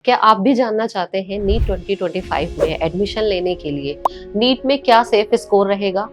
क्या आप भी जानना चाहते हैं नीट 2025 में एडमिशन लेने के लिए नीट में क्या सेफ स्कोर रहेगा?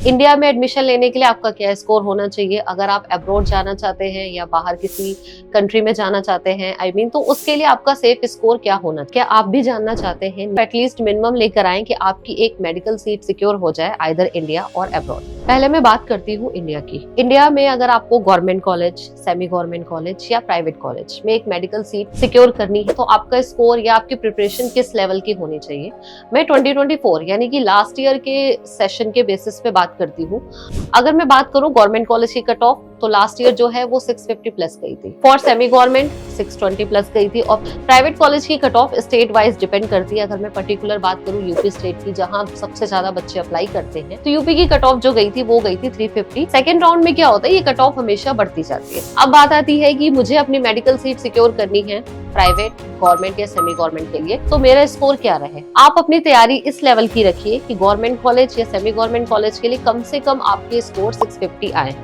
इंडिया में एडमिशन लेने के लिए आपका क्या स्कोर होना चाहिए? अगर आप अब्रॉड जाना चाहते हैं या बाहर किसी कंट्री में जाना चाहते हैं तो उसके लिए आपका सेफ स्कोर क्या होना? क्या आप भी जानना चाहते हैं? एटलीस्ट मिनिमम लेकर आए कि आपकी एक मेडिकल सीट सिक्योर हो जाए आइदर इंडिया और अब्रॉड। पहले मैं बात करती हूँ इंडिया की। इंडिया में अगर आपको government college, semi government college या प्राइवेट कॉलेज में एक मेडिकल सीट सिक्योर करनी है तो आपका स्कोर या आपकी प्रिपरेशन किस लेवल की होनी चाहिए? मैं 2024 यानी कि लास्ट ईयर के सेशन के बेसिस पे बात करती हूँ। अगर मैं बात करूँ गवर्नमेंट कॉलेज की कट ऑफ तो लास्ट ईयर जो है वो 650 प्लस गई थी। फॉर सेमी गवर्नमेंट 620 प्लस गई थी। और प्राइवेट कॉलेज की cut off state wise depend करती है। अगर मैं पर्टिकुलर बात करूँ यूपी स्टेट की, जहां सबसे ज्यादा बच्चे अप्लाई करते हैं, तो यूपी की कट ऑफ जो गई थी वो गई थी 350। सेकेंड राउंड में क्या होता है, ये कट ऑफ हमेशा बढ़ती जाती है। अब बात आती है कि मुझे अपनी मेडिकल सीट सिक्योर करनी है प्राइवेट, गवर्नमेंट या सेमी गवर्नमेंट के लिए, तो मेरा स्कोर क्या रहे? आप अपनी तैयारी इस लेवल की रखिए कि गवर्नमेंट कॉलेज या सेमी गवर्नमेंट कॉलेज के लिए कम से कम आपके स्कोर 650 आए।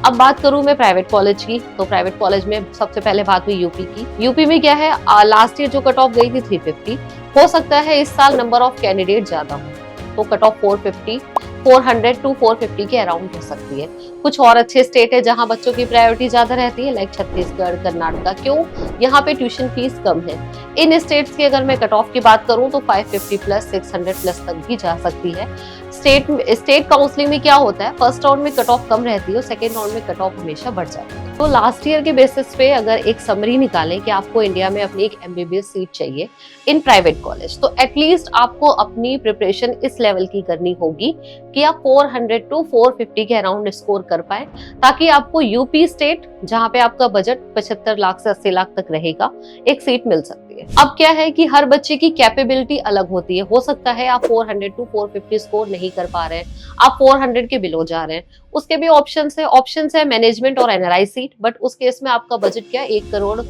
अब बात करूं मैं प्राइवेट कॉलेज की, तो प्राइवेट कॉलेज में सबसे पहले बात हुई यूपी की। यूपी में क्या है, लास्ट ईयर जो कट ऑफ गई थी 350, हो सकता है इस साल नंबर ऑफ कैंडिडेट ज्यादा हो तो कट ऑफ 450, 400 टू 450 के अराउंड हो सकती है। कुछ और अच्छे स्टेट है जहां बच्चों की प्रायोरिटी ज्यादा रहती है, लाइक छत्तीसगढ़, कर्नाटका। क्यों? यहाँ पे ट्यूशन फीस कम है। इन स्टेट्स की अगर मैं कट ऑफ की बात करूं तो 550 प्लस 600 प्लस तक भी जा सकती है। स्टेट काउंसलिंग में क्या होता है, फर्स्ट राउंड में कट ऑफ कम रहती है और सेकेंड राउंड में कट ऑफ हमेशा बढ़ जाती है। तो लास्ट ईयर के बेसिस पे अगर एक समरी निकालें कि आपको इंडिया में अपनी एक एमबीबीएस सीट चाहिए इन प्राइवेट कॉलेज, तो एटलीस्ट आपको अपनी प्रिपरेशन इस लेवल की करनी होगी कि आप 400 टू 450 के अराउंड स्कोर कर पाए, ताकि आपको यूपी स्टेट, जहां पे आपका बजट 75 लाख से 80 लाख तक रहेगा, एक सीट मिल सकती है। अब क्या है कि हर बच्चे की कैपेबिलिटी अलग होती है। हो सकता है आप 400 टू 450 स्कोर नहीं कर पा रहे हैं, आप 400 के बिलो जा रहे हैं, उसके भी ऑप्शंस है मैनेजमेंट और एनआरआई सीट। बट उस केस में आपका बजट क्या, 1 करोड़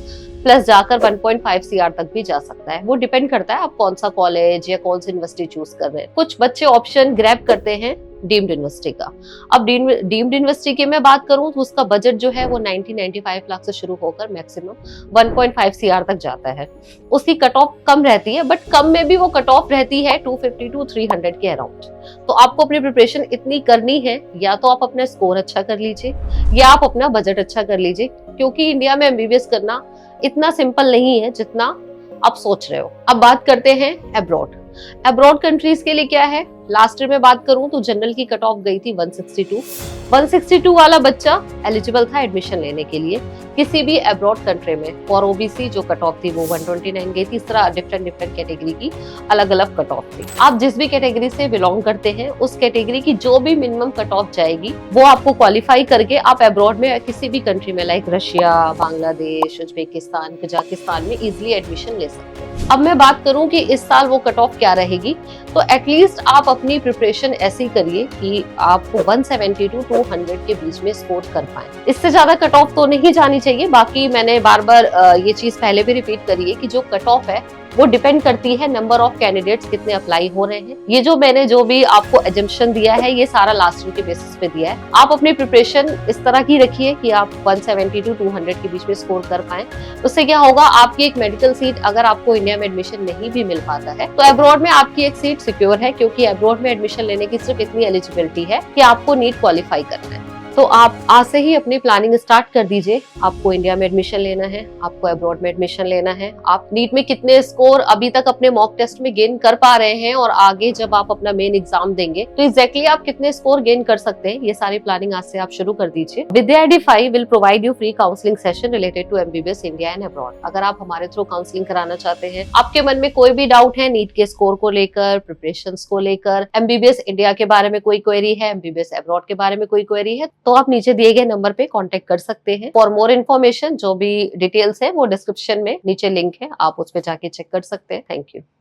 प्लस जाकर 1.5 CR तक भी जा सकता है। वो डिपेंड करता है आप कौन सा कॉलेज या कौन सी यूनिवर्सिटी चूज कर रहे हैं। कुछ बच्चे ऑप्शन ग्रैब करते हैं डीम्ड यूनिवर्सिटी का। अब डीम्ड यूनिवर्सिटी की मैं बात करूं तो उसका बजट जो है वो 95 लाख से शुरू होकर मैक्सिमम 1.5 CR तक जाता है। उसकी कट ऑफ कम रहती है, बट कम में भी वो कट ऑफ रहती है 250 टू 300 के अराउंड। तो आपको अपनी प्रिपरेशन इतनी करनी है, या तो आप अपना स्कोर अच्छा कर लीजिए या आप अपना बजट अच्छा कर लीजिए, क्योंकि इंडिया में एमबीबीएस करना इतना सिंपल नहीं है जितना आप सोच रहे हो। अब बात करते हैं अब्रॉड। अब्रॉड कंट्रीज के लिए क्या है, लास्ट ईयर में बात करूं तो जनरल की कट ऑफ गई थी 162 वाला बच्चा एलिजिबल था एडमिशन लेने के लिए किसी भी अब्रॉड कंट्री में। फॉर ओबीसी जो कट ऑफ थी वो 129 गई थी। इस तरह डिफरेंट कैटेगरी की अलग अलग कट ऑफ थी। आप जिस भी कैटेगरी से बिलोंग करते हैं, उस कैटेगरी की जो भी मिनिमम कट ऑफ जाएगी वो आपको क्वालिफाई करके आप अब्रॉड में किसी भी कंट्री में, like Russia, Bangladesh, Uzbekistan, Kazakhstan में इजिली एडमिशन ले सकते हैं। अब मैं बात करूं कि इस साल वो कट ऑफ क्या रहेगी, तो एटलीस्ट आप अपनी प्रिपरेशन ऐसी करिए कि आपको 170 टू 200 के बीच में स्कोर कर पाए। इससे ज्यादा कट ऑफ तो नहीं जानी चाहिए। बाकी मैंने बार बार ये चीज पहले भी रिपीट करी है कि जो कट ऑफ है वो डिपेंड करती है नंबर ऑफ कैंडिडेट्स कितने अप्लाई हो रहे हैं। ये जो मैंने जो भी आपको एजम्पशन दिया है, ये सारा लास्ट ईयर के बेसिस पे दिया है। आप अपनी प्रिपरेशन इस तरह की रखिए कि आप 170 टू 200 के बीच में स्कोर कर पाए। उससे क्या होगा, आपकी एक मेडिकल सीट अगर आपको इंडिया में एडमिशन नहीं भी मिल पाता है तो अब्रॉड में आपकी एक सीट सिक्योर है, क्योंकि अब्रॉड में एडमिशन लेने की सिर्फ इतनी एलिजिबिलिटी है कि आपको नीट क्वालिफाई करना है। तो आप आज से ही अपनी प्लानिंग स्टार्ट कर दीजिए। आपको इंडिया में एडमिशन लेना है, आपको अब्रॉड में एडमिशन लेना है, आप नीट में कितने स्कोर अभी तक अपने मॉक टेस्ट में गेन कर पा रहे हैं, और आगे जब आप अपना मेन एग्जाम देंगे तो एग्जैक्टली आप कितने स्कोर गेन कर सकते हैं, ये सारी प्लानिंग आज से आप शुरू कर दीजिए। Vidya ID 5 will provide you free counselling session related to MBBS India and abroad. अगर आप हमारे थ्रू काउंसलिंग कराना चाहते हैं, आपके मन में कोई भी डाउट है नीट के स्कोर को लेकर, प्रिपरेशन को लेकर, एमबीबीएस इंडिया के बारे में कोई क्वेरी है, एमबीबीएस अब्रॉड के बारे में कोई क्वेरी है, तो आप नीचे दिए गए नंबर पे कांटेक्ट कर सकते हैं। फॉर मोर इन्फॉर्मेशन जो भी डिटेल्स है वो डिस्क्रिप्शन में नीचे लिंक है, आप उस पे जाके चेक कर सकते हैं। Thank you.